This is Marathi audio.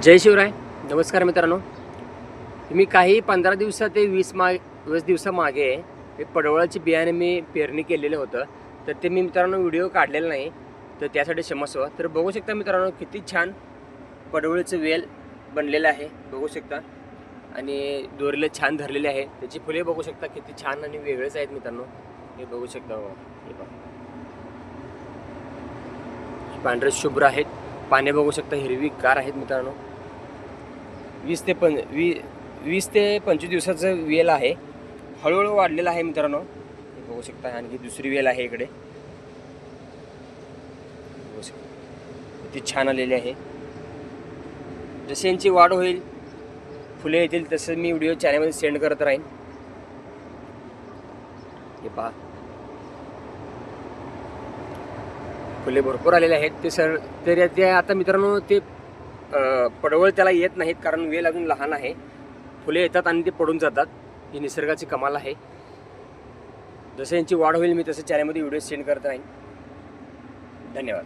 जय शिवराय. नमस्कार मित्रांनो. मी काही 15 दिवसा ते 20 दिवसामागे हे पडवळाची बियाणे मी पेरणी केलेलं होतं. तर ते मी मित्रांनो व्हिडिओ काढलेला नाही, तर त्यासाठी क्षमस्व. तर बघू शकता मित्रांनो किती छान पडवळीचं वेल बनलेलं आहे, बघू शकता. आणि दोरीला छान धरलेले आहे. त्याची फुले बघू शकता किती छान आणि वेगळेच आहेत मित्रांनो. हे बघू शकता. हे बघा, पांढरे शुभ्र आहेत. पाने बघू शकता हिरवीगार आहेत मित्रांनो. 20 ते 25 दिवसाचं वेल आहे. हळूहळू वाढलेलं आहे मित्रांनो. हे बघू शकता. आणखी दुसरी वेल आहे इकडे, बघू शकता किती छान आलेली आहे. जसे यांची वाढ होईल, फुले येतील, तसं मी व्हिडिओ चॅनलमध्ये सेंड करत राहीन. हे पहा, फुले भरपूर आलेले आहेत. ते आता मित्रांनो ते पडवळ त्याला येत नाहीत, कारण वेल अजून लहान आहे. फुले येतात आणि ते पडून जातात. ही निसर्गाची कमाल आहे. जसं यांची वाढ होईल मी तसं चॅनलमध्ये व्हिडिओ सेंड करत राहीन. धन्यवाद.